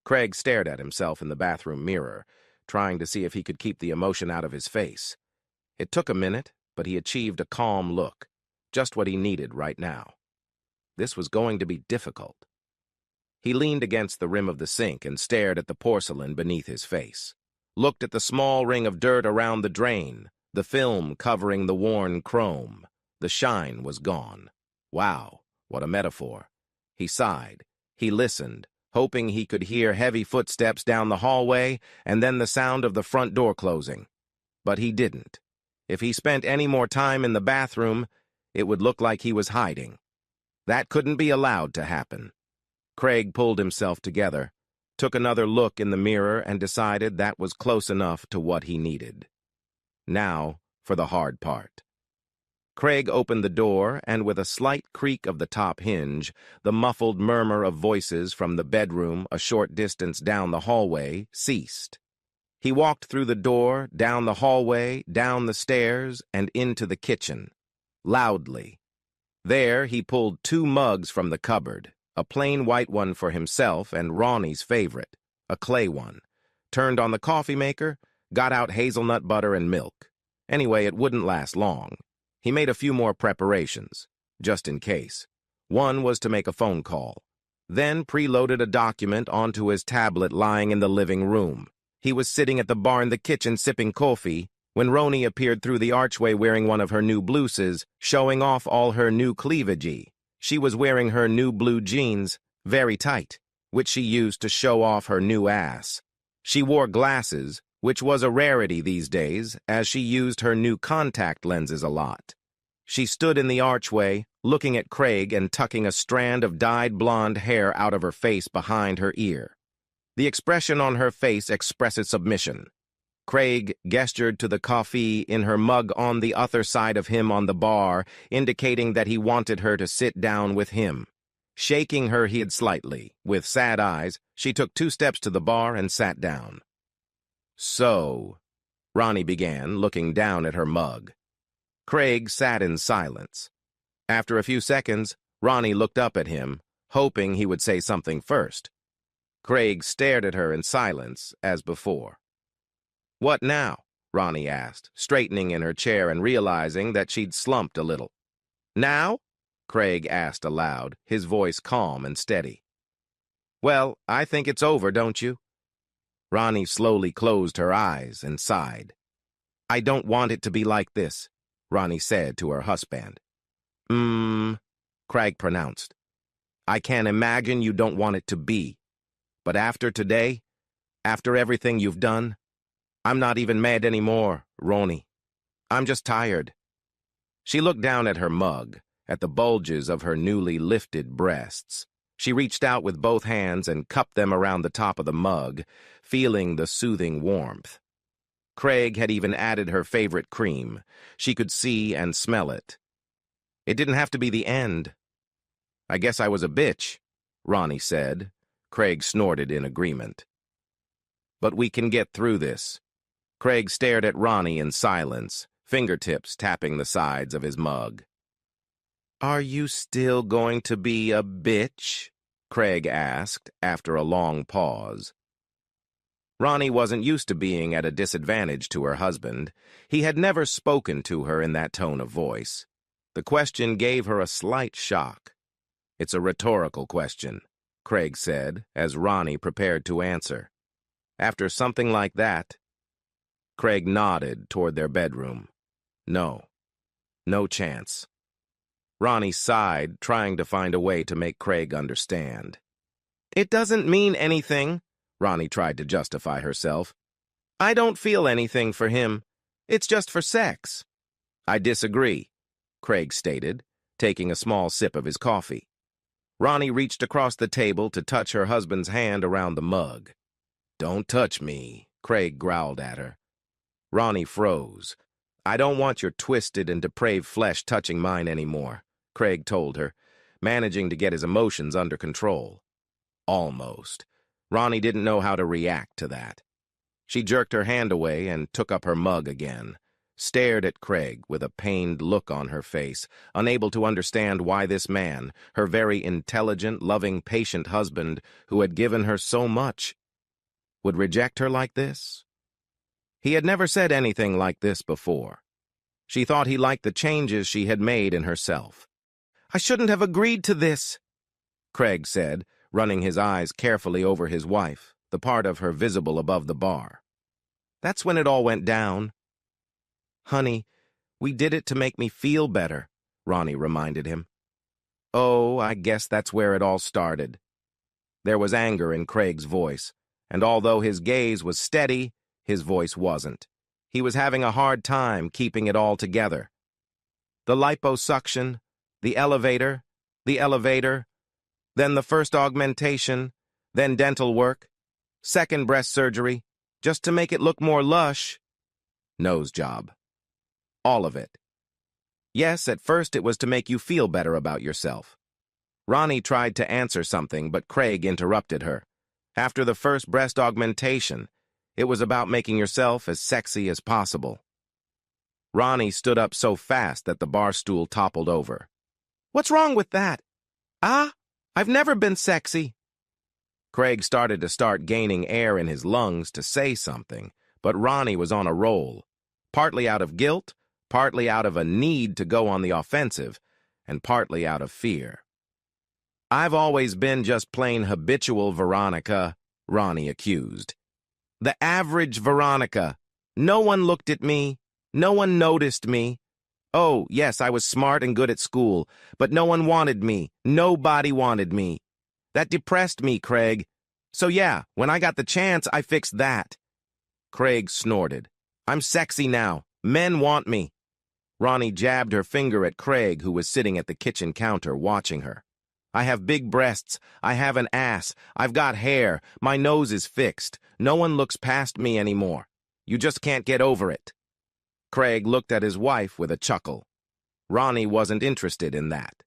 Craig stared at himself in the bathroom mirror, trying to see if he could keep the emotion out of his face. It took a minute, but he achieved a calm look, just what he needed right now. This was going to be difficult. He leaned against the rim of the sink and stared at the porcelain beneath his face. Looked at the small ring of dirt around the drain, the film covering the worn chrome. The shine was gone. Wow, what a metaphor. He sighed. He listened, hoping he could hear heavy footsteps down the hallway and then the sound of the front door closing. But he didn't. If he spent any more time in the bathroom, it would look like he was hiding. That couldn't be allowed to happen. Craig pulled himself together, took another look in the mirror, and decided that was close enough to what he needed. Now for the hard part. Craig opened the door, and with a slight creak of the top hinge, the muffled murmur of voices from the bedroom a short distance down the hallway ceased. He walked through the door, down the hallway, down the stairs, and into the kitchen, loudly. There he pulled 2 mugs from the cupboard, a plain white one for himself and Ronnie's favorite, a clay one, turned on the coffee maker, got out hazelnut butter and milk. Anyway, it wouldn't last long. He made a few more preparations, just in case. One was to make a phone call, then preloaded a document onto his tablet lying in the living room. He was sitting at the bar in the kitchen sipping coffee when Ronnie appeared through the archway wearing one of her new blouses, showing off all her new cleavage. She was wearing her new blue jeans, very tight, which she used to show off her new ass. She wore glasses, which was a rarity these days, as she used her new contact lenses a lot. She stood in the archway, looking at Craig and tucking a strand of dyed blonde hair out of her face behind her ear. The expression on her face expressed submission. Craig gestured to the coffee in her mug on the other side of him on the bar, indicating that he wanted her to sit down with him. Shaking her head slightly, with sad eyes, she took 2 steps to the bar and sat down. "So," Ronnie began, looking down at her mug. Craig sat in silence. After a few seconds, Ronnie looked up at him, hoping he would say something first. Craig stared at her in silence, as before. "What now?" Ronnie asked, straightening in her chair and realizing that she'd slumped a little. "Now?" Craig asked aloud, his voice calm and steady. "Well, I think it's over, don't you?" Ronnie slowly closed her eyes and sighed. "I don't want it to be like this," Ronnie said to her husband. Craig pronounced. "I can't imagine you don't want it to be. But after today, after everything you've done, I'm not even mad anymore, Ronnie. I'm just tired." She looked down at her mug, at the bulges of her newly lifted breasts. She reached out with both hands and cupped them around the top of the mug, feeling the soothing warmth. Craig had even added her favorite cream. She could see and smell it. It didn't have to be the end. "I guess I was a bitch," Ronnie said. Craig snorted in agreement. "But we can get through this." Craig stared at Ronnie in silence, fingertips tapping the sides of his mug. "Are you still going to be a bitch?" Craig asked after a long pause. Ronnie wasn't used to being at a disadvantage to her husband. He had never spoken to her in that tone of voice. The question gave her a slight shock. "It's a rhetorical question," Craig said, as Ronnie prepared to answer. "After something like that..." Craig nodded toward their bedroom. "No. No chance." Ronnie sighed, trying to find a way to make Craig understand. "It doesn't mean anything," Ronnie tried to justify herself. "I don't feel anything for him. It's just for sex." "I disagree," Craig stated, taking a small sip of his coffee. Ronnie reached across the table to touch her husband's hand around the mug. "Don't touch me," Craig growled at her. Ronnie froze. "I don't want your twisted and depraved flesh touching mine anymore," Craig told her, managing to get his emotions under control. Almost. Ronnie didn't know how to react to that. She jerked her hand away and took up her mug again, stared at Craig with a pained look on her face, unable to understand why this man, her very intelligent, loving, patient husband, who had given her so much, Would reject her like this? He had never said anything like this before. She thought he liked the changes she had made in herself. "I shouldn't have agreed to this," Craig said, running his eyes carefully over his wife, the part of her visible above the bar. "That's when it all went down." "Honey, we did it to make me feel better," Ronnie reminded him. "Oh, I guess that's where it all started." There was anger in Craig's voice, and although his gaze was steady, his voice wasn't. He was having a hard time keeping it all together. The liposuction, the elevator, then the first augmentation, then dental work, second breast surgery, just to make it look more lush. Nose job. All of it. Yes, at first it was to make you feel better about yourself. Ronnie tried to answer something, but Craig interrupted her. After the first breast augmentation, it was about making yourself as sexy as possible. Ronnie stood up so fast that the bar stool toppled over. "What's wrong with that? I've never been sexy." Craig started to gaining air in his lungs to say something, but Ronnie was on a roll, partly out of guilt, partly out of a need to go on the offensive, and partly out of fear. "I've always been just plain habitual Veronica," Ronnie accused. "The average Veronica. No one looked at me. No one noticed me. Oh, yes, I was smart and good at school, but no one wanted me. Nobody wanted me. That depressed me, Craig. So yeah, when I got the chance, I fixed that." Craig snorted. "I'm sexy now. Men want me." Ronnie jabbed her finger at Craig, who was sitting at the kitchen counter watching her. "I have big breasts. I have an ass. I've got hair. My nose is fixed. No one looks past me anymore. You just can't get over it." Craig looked at his wife with a chuckle. Ronnie wasn't interested in that.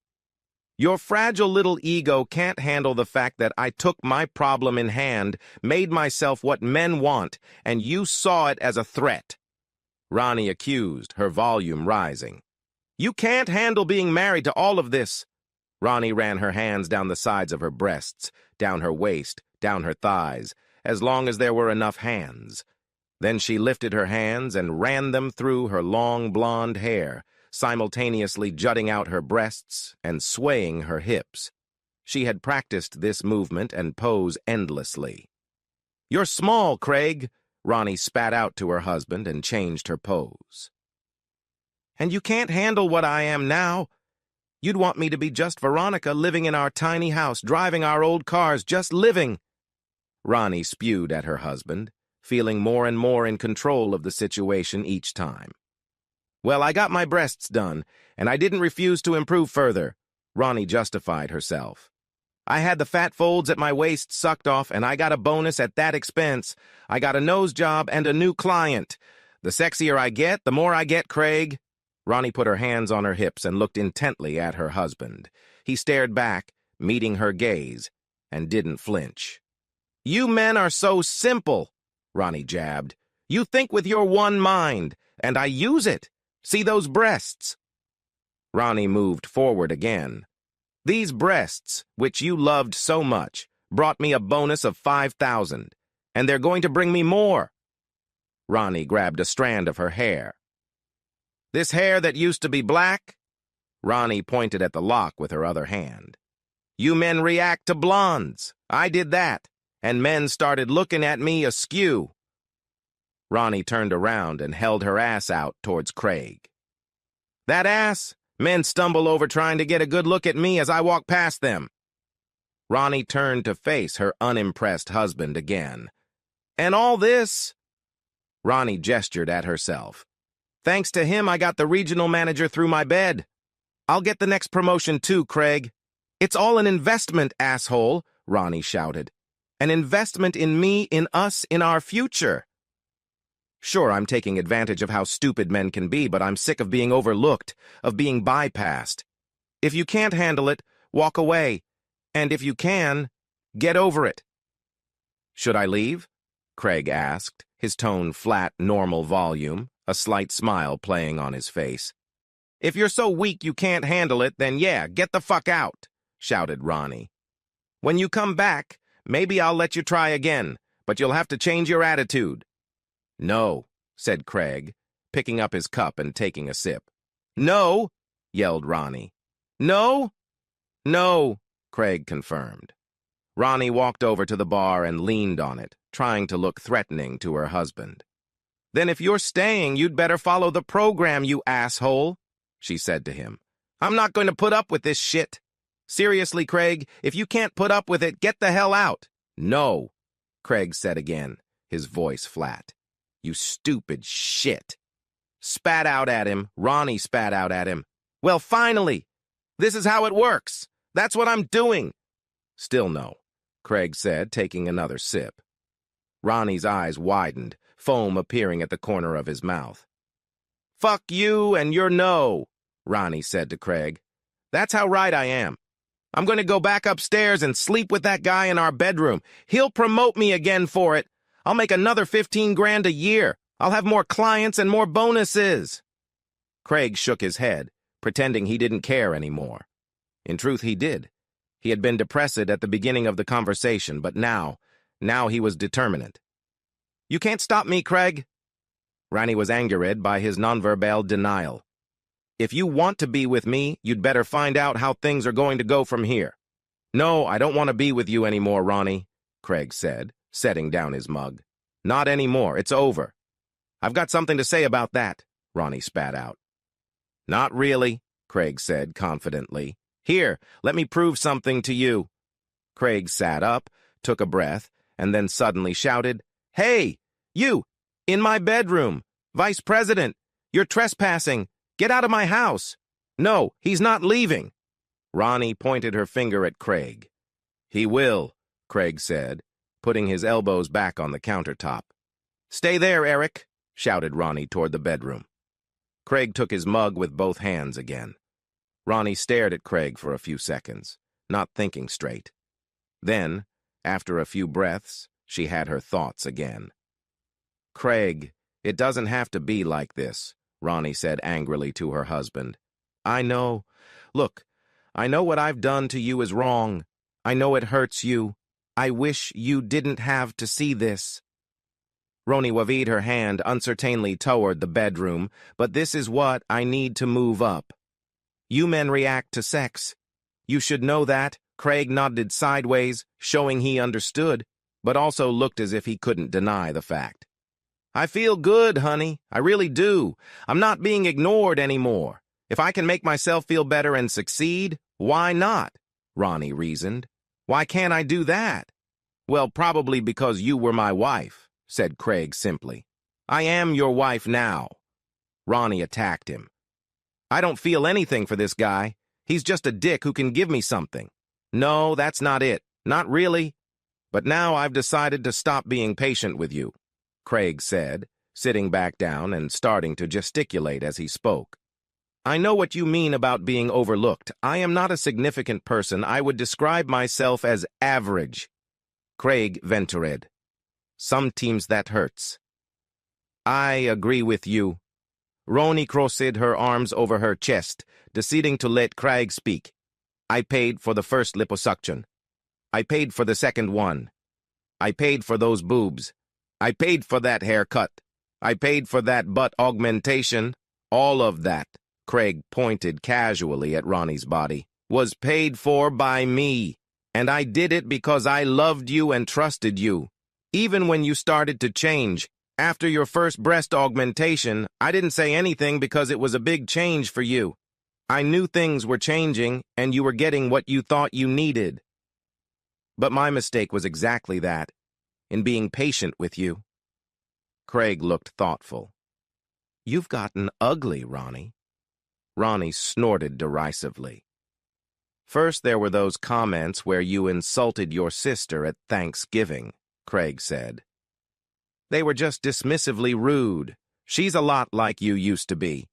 "Your fragile little ego can't handle the fact that I took my problem in hand, made myself what men want, and you saw it as a threat," Ronnie accused, her volume rising. "You can't handle being married to all of this." Ronnie ran her hands down the sides of her breasts, down her waist, down her thighs, as long as there were enough hands. Then she lifted her hands and ran them through her long blonde hair, simultaneously jutting out her breasts and swaying her hips. She had practiced this movement and pose endlessly. "You're small, Craig," Ronnie spat out to her husband and changed her pose. "And you can't handle what I am now. You'd want me to be just Veronica living in our tiny house, driving our old cars, just living." Ronnie spewed at her husband, feeling more and more in control of the situation each time. "Well, I got my breasts done, and I didn't refuse to improve further," Ronnie justified herself. "I had the fat folds at my waist sucked off, and I got a bonus at that expense. I got a nose job and a new client. The sexier I get, the more I get, Craig." Ronnie put her hands on her hips and looked intently at her husband. He stared back, meeting her gaze, and didn't flinch. "You men are so simple," Ronnie jabbed. "You think with your one mind, and I use it. See those breasts?" Ronnie moved forward again. "These breasts, which you loved so much, brought me a bonus of 5,000, and they're going to bring me more." Ronnie grabbed a strand of her hair. "This hair that used to be black?" Ronnie pointed at the lock with her other hand. "You men react to blondes. I did that, and men started looking at me askew." Ronnie turned around and held her ass out towards Craig. "That ass? Men stumble over trying to get a good look at me as I walk past them." Ronnie turned to face her unimpressed husband again. "And all this?" Ronnie gestured at herself. "Thanks to him, I got the regional manager through my bed. I'll get the next promotion too, Craig." "It's all an investment, asshole," Ronnie shouted. "An investment in me, in us, in our future. Sure, I'm taking advantage of how stupid men can be, but I'm sick of being overlooked, of being bypassed. If you can't handle it, walk away. And if you can, get over it." "Should I leave?" Craig asked, his tone flat, normal volume, a slight smile playing on his face. "If you're so weak you can't handle it, then yeah, get the fuck out," shouted Ronnie. "When you come back, maybe I'll let you try again, but you'll have to change your attitude." "No," said Craig, picking up his cup and taking a sip. "No," yelled Ronnie. "No?" "No," Craig confirmed. Ronnie walked over to the bar and leaned on it, trying to look threatening to her husband. "Then if you're staying, you'd better follow the program, you asshole," she said to him. "I'm not going to put up with this shit. Seriously, Craig, if you can't put up with it, get the hell out." "No," Craig said again, his voice flat. "You stupid shit." Spat out at him. Ronnie spat out at him. "Well, finally! This is how it works. That's what I'm doing." "Still no," Craig said, taking another sip. Ronnie's eyes widened, foam appearing at the corner of his mouth. "Fuck you and your no," Ronnie said to Craig. "That's how right I am. I'm going to go back upstairs and sleep with that guy in our bedroom. He'll promote me again for it. I'll make another 15 grand a year. I'll have more clients and more bonuses." Craig shook his head, pretending he didn't care anymore. In truth, he did. He had been depressed at the beginning of the conversation, but now he was determined. "You can't stop me, Craig." Ronnie was angered by his nonverbal denial. "If you want to be with me, you'd better find out how things are going to go from here." "No, I don't want to be with you anymore, Ronnie," Craig said, setting down his mug. "Not anymore. It's over." "I've got something to say about that," Ronnie spat out. "Not really," Craig said confidently. "Here, let me prove something to you." Craig sat up, took a breath, and then suddenly shouted, "Hey, you, in my bedroom, Vice President, you're trespassing. Get out of my house." "No, he's not leaving." Ronnie pointed her finger at Craig. "He will," Craig said, putting his elbows back on the countertop. "Stay there, Eric," shouted Ronnie toward the bedroom. Craig took his mug with both hands again. Ronnie stared at Craig for a few seconds, not thinking straight. Then, after a few breaths, she had her thoughts again. "Craig, it doesn't have to be like this," Ronnie said angrily to her husband. "I know. Look, I know what I've done to you is wrong. I know it hurts you. I wish you didn't have to see this." Ronnie waved her hand uncertainly toward the bedroom, "But this is what I need to move up. You men react to sex. You should know that." Craig nodded sideways, showing he understood, but also looked as if he couldn't deny the fact. "I feel good, honey. I really do. I'm not being ignored anymore. If I can make myself feel better and succeed, why not?" Ronnie reasoned. "Why can't I do that?" "Well, probably because you were my wife," said Craig simply. "I am your wife now." Ronnie attacked him. "I don't feel anything for this guy. He's just a dick who can give me something." "No, that's not it. Not really. But now I've decided to stop being patient with you," Craig said, sitting back down and starting to gesticulate as he spoke. "I know what you mean about being overlooked. I am not a significant person. I would describe myself as average." Craig ventured. "Sometimes that hurts." "I agree with you." Ronnie crossed her arms over her chest, deciding to let Craig speak. "I paid for the first liposuction. I paid for the second one. I paid for those boobs. I paid for that haircut. I paid for that butt augmentation. All of that," Craig pointed casually at Ronnie's body, "was paid for by me. And I did it because I loved you and trusted you. Even when you started to change, after your first breast augmentation, I didn't say anything because it was a big change for you. I knew things were changing, and you were getting what you thought you needed. But my mistake was exactly that, in being patient with you." Craig looked thoughtful. "You've gotten ugly, Ronnie." Ronnie snorted derisively. "First there were those comments where you insulted your sister at Thanksgiving," Craig said. "They were just dismissively rude. She's a lot like you used to be.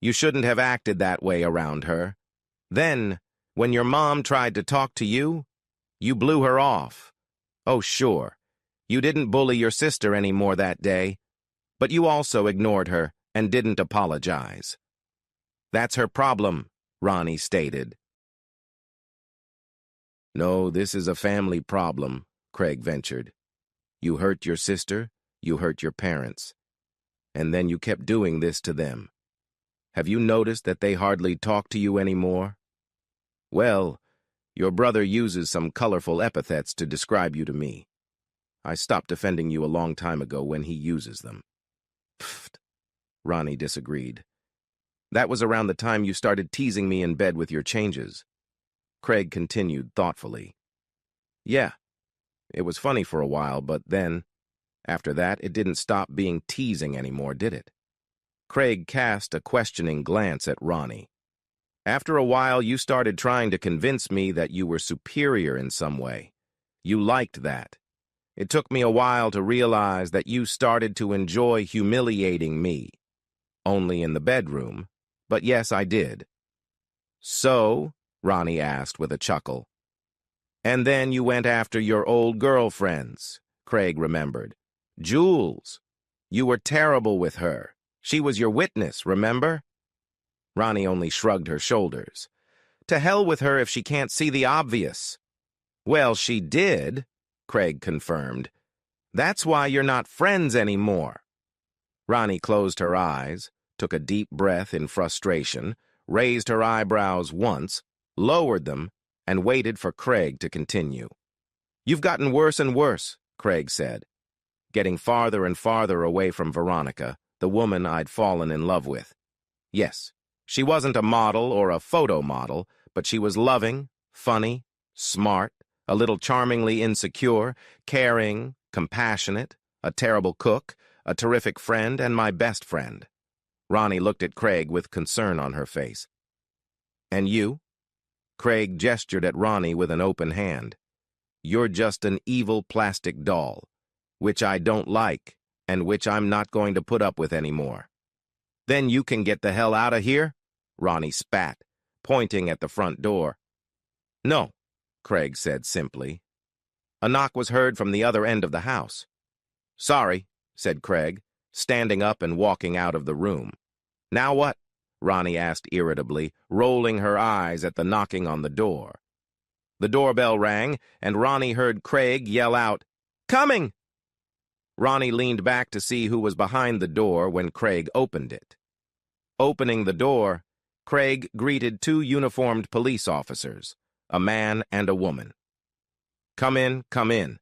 You shouldn't have acted that way around her. Then, when your mom tried to talk to you, you blew her off. Oh, sure, you didn't bully your sister anymore that day, but you also ignored her and didn't apologize." "That's her problem," Ronnie stated. "No, this is a family problem," Craig ventured. You hurt your sister, you hurt your parents, and then you kept doing this to them. Have you noticed that they hardly talk to you anymore? Well, your brother uses some colorful epithets to describe you to me. I stopped defending you a long time ago when he uses them. Pfft, Ronnie disagreed. That was around the time you started teasing me in bed with your changes. Craig continued thoughtfully. Yeah, it was funny for a while, but then, after that, it didn't stop being teasing anymore, did it? Craig cast a questioning glance at Ronnie. After a while, you started trying to convince me that you were superior in some way. You liked that. It took me a while to realize that you started to enjoy humiliating me. Only in the bedroom, but yes, I did. So, Ronnie asked with a chuckle. And then you went after your old girlfriends, Craig remembered. Jules. You were terrible with her. She was your witness, remember? Ronnie only shrugged her shoulders. To hell with her if she can't see the obvious. Well, she did, Craig confirmed. That's why you're not friends anymore. Ronnie closed her eyes, took a deep breath in frustration, raised her eyebrows once, lowered them, and waited for Craig to continue. You've gotten worse and worse, Craig said, getting farther and farther away from Veronica, the woman I'd fallen in love with. Yes, she wasn't a model or a photo model, but she was loving, funny, smart, a little charmingly insecure, caring, compassionate, a terrible cook, a terrific friend, and my best friend. Ronnie looked at Craig with concern on her face. And you? Craig gestured at Ronnie with an open hand. You're just an evil plastic doll, which I don't like, and which I'm not going to put up with anymore. Then you can get the hell out of here? Ronnie spat, pointing at the front door. No, Craig said simply. A knock was heard from the other end of the house. Sorry, said Craig, standing up and walking out of the room. Now what? Ronnie asked irritably, rolling her eyes at the knocking on the door. The doorbell rang, and Ronnie heard Craig yell out, Coming! Ronnie leaned back to see who was behind the door when Craig opened it. Opening the door, Craig greeted two uniformed police officers, a man and a woman. Come in, come in.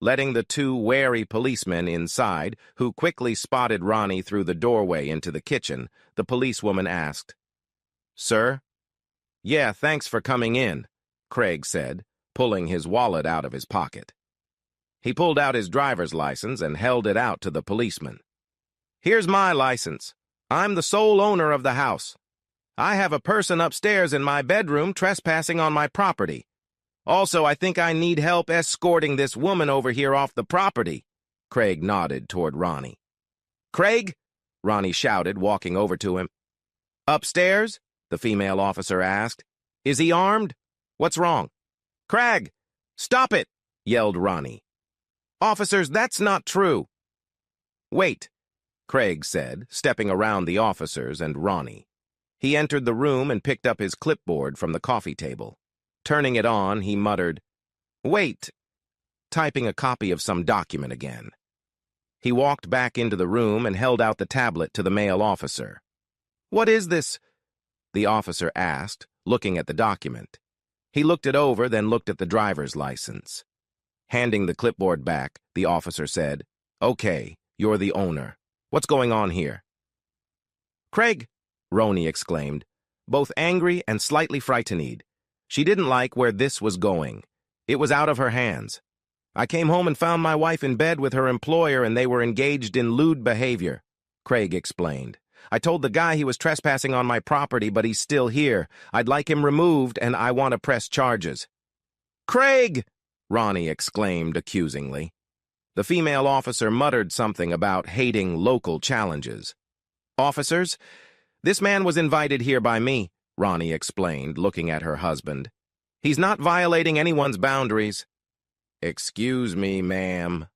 Letting the two wary policemen inside, who quickly spotted Ronnie through the doorway into the kitchen, the policewoman asked, Sir? Yeah, thanks for coming in, Craig said, pulling his wallet out of his pocket. He pulled out his driver's license and held it out to the policeman. Here's my license. I'm the sole owner of the house. I have a person upstairs in my bedroom trespassing on my property. Also, I think I need help escorting this woman over here off the property. Craig nodded toward Ronnie. Craig? Ronnie shouted, walking over to him. Upstairs? The female officer asked. Is he armed? What's wrong? Craig! Stop it! Yelled Ronnie. Officers, that's not true. Wait, Craig said, stepping around the officers and Ronnie. He entered the room and picked up his clipboard from the coffee table. Turning it on, he muttered, Wait, typing a copy of some document again. He walked back into the room and held out the tablet to the male officer. What is this? The officer asked, looking at the document. He looked it over, then looked at the driver's license. Handing the clipboard back, the officer said, Okay, you're the owner. What's going on here? Craig, Ronnie exclaimed, both angry and slightly frightened. She didn't like where this was going. It was out of her hands. I came home and found my wife in bed with her employer and they were engaged in lewd behavior, Craig explained. I told the guy he was trespassing on my property, but he's still here. I'd like him removed and I want to press charges. Craig! Ronnie exclaimed accusingly. The female officer muttered something about hating local challenges. Officers, this man was invited here by me, Ronnie explained, looking at her husband. He's not violating anyone's boundaries. Excuse me, ma'am,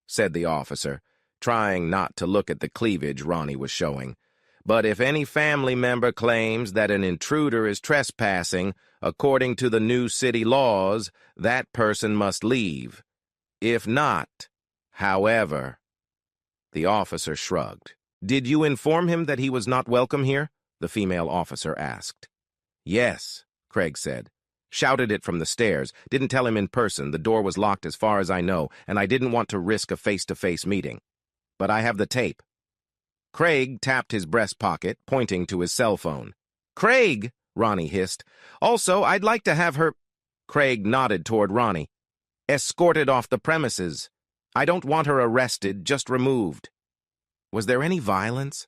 said the officer, trying not to look at the cleavage Ronnie was showing. But if any family member claims that an intruder is trespassing, according to the new city laws, that person must leave. If not, However, the officer shrugged. Did you inform him that he was not welcome here? The female officer asked. Yes, Craig said. Shouted it from the stairs. Didn't tell him in person. The door was locked as far as I know, and I didn't want to risk a face-to-face meeting. But I have the tape. Craig tapped his breast pocket, pointing to his cell phone. Craig, Ronnie hissed. Also, I'd like to have her... Craig nodded toward Ronnie. Escorted off the premises. I don't want her arrested, just removed. Was there any violence?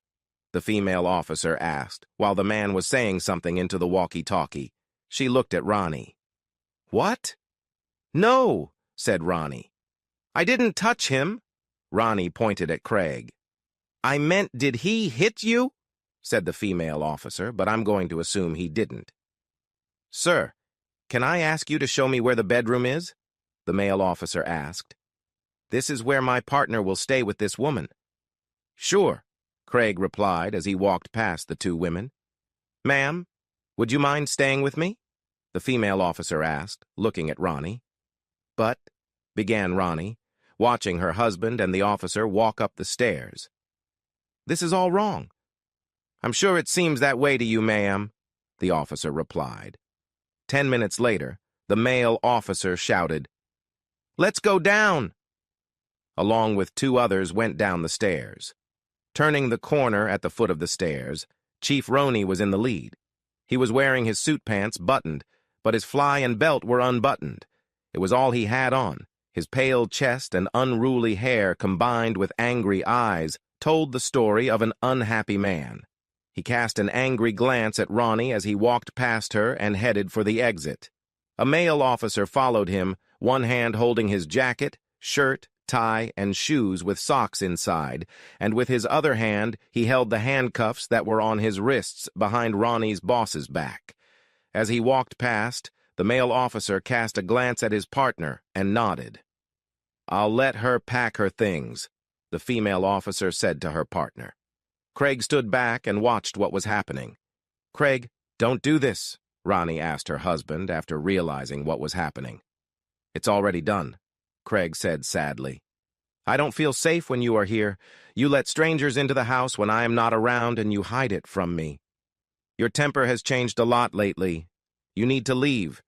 The female officer asked, while the man was saying something into the walkie-talkie. She looked at Ronnie. What? No, said Ronnie. I didn't touch him. Ronnie pointed at Craig. I meant, did he hit you? Said the female officer, but I'm going to assume he didn't. Sir, can I ask you to show me where the bedroom is? The male officer asked. This is where my partner will stay with this woman. Sure, Craig replied as he walked past the two women. Ma'am, would you mind staying with me? The female officer asked, looking at Ronnie. But, began Ronnie, watching her husband and the officer walk up the stairs. This is all wrong. I'm sure it seems that way to you, ma'am, the officer replied. 10 minutes later, the male officer shouted, Let's go down! Along with two others went down the stairs. Turning the corner at the foot of the stairs, Chief Roney was in the lead. He was wearing his suit pants buttoned, but his fly and belt were unbuttoned. It was all he had on. His pale chest and unruly hair combined with angry eyes told the story of an unhappy man. He cast an angry glance at Ronnie as he walked past her and headed for the exit. A male officer followed him, one hand holding his jacket, shirt, tie, and shoes with socks inside, and with his other hand he held the handcuffs that were on his wrists behind Ronnie's boss's back. As he walked past, the male officer cast a glance at his partner and nodded. I'll let her pack her things, the female officer said to her partner. Craig stood back and watched what was happening. Craig, don't do this, Ronnie asked her husband after realizing what was happening. It's already done, Craig said sadly. I don't feel safe when you are here. You let strangers into the house when I am not around and you hide it from me. Your temper has changed a lot lately. You need to leave.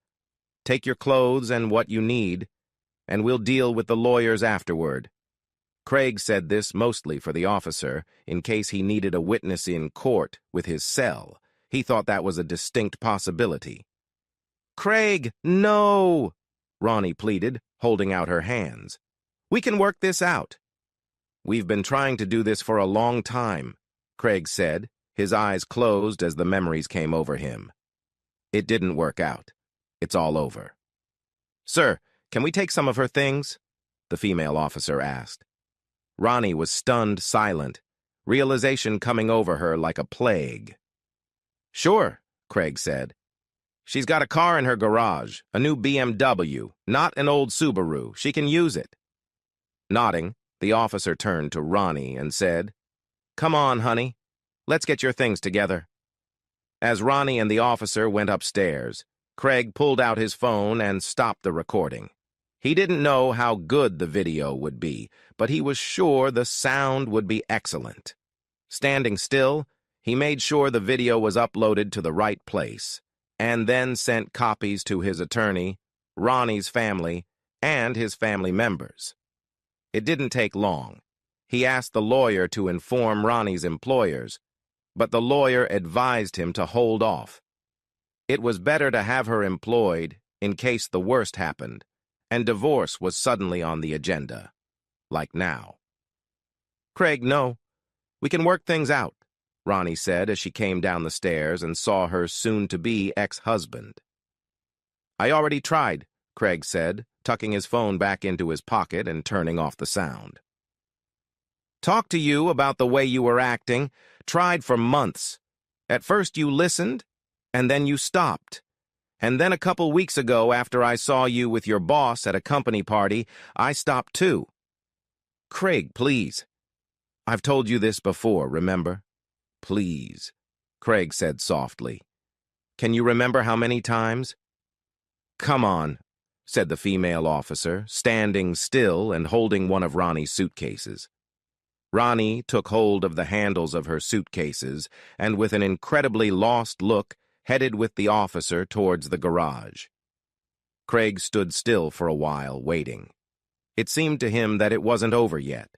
Take your clothes and what you need, and we'll deal with the lawyers afterward. Craig said this mostly for the officer, in case he needed a witness in court with his cell. He thought that was a distinct possibility. Craig, no! Ronnie pleaded, holding out her hands. We can work this out. We've been trying to do this for a long time, Craig said, his eyes closed as the memories came over him. It didn't work out. It's all over. Sir, can we take some of her things? The female officer asked. Ronnie was stunned silent, realization coming over her like a plague. Sure, Craig said. She's got a car in her garage, a new BMW, not an old Subaru. She can use it. Nodding, the officer turned to Ronnie and said, Come on, honey. Let's get your things together. As Ronnie and the officer went upstairs, Craig pulled out his phone and stopped the recording. He didn't know how good the video would be, but he was sure the sound would be excellent. Standing still, he made sure the video was uploaded to the right place, and then sent copies to his attorney, Ronnie's family, and his family members. It didn't take long. He asked the lawyer to inform Ronnie's employers, but the lawyer advised him to hold off. It was better to have her employed in case the worst happened, and divorce was suddenly on the agenda, like now. Craig, no. We can work things out, Ronnie said as she came down the stairs and saw her soon-to-be ex-husband. I already tried, Craig said, tucking his phone back into his pocket and turning off the sound. Talked to you about the way you were acting, tried for months. At first you listened, and then you stopped. And then a couple weeks ago, after I saw you with your boss at a company party, I stopped too. Craig, please. I've told you this before, remember? Please, Craig said softly. Can you remember how many times? Come on. said the female officer, standing still and holding one of Ronnie's suitcases. Ronnie took hold of the handles of her suitcases and, with an incredibly lost look, headed with the officer towards the garage. Craig stood still for a while, waiting. It seemed to him that it wasn't over yet.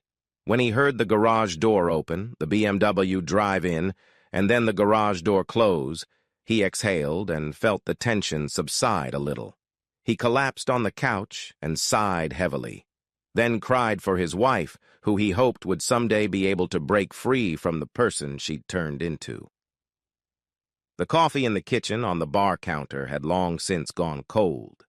When he heard the garage door open, the BMW drive in, and then the garage door close, he exhaled and felt the tension subside a little. He collapsed on the couch and sighed heavily, then cried for his wife, who he hoped would someday be able to break free from the person she'd turned into. The coffee in the kitchen on the bar counter had long since gone cold.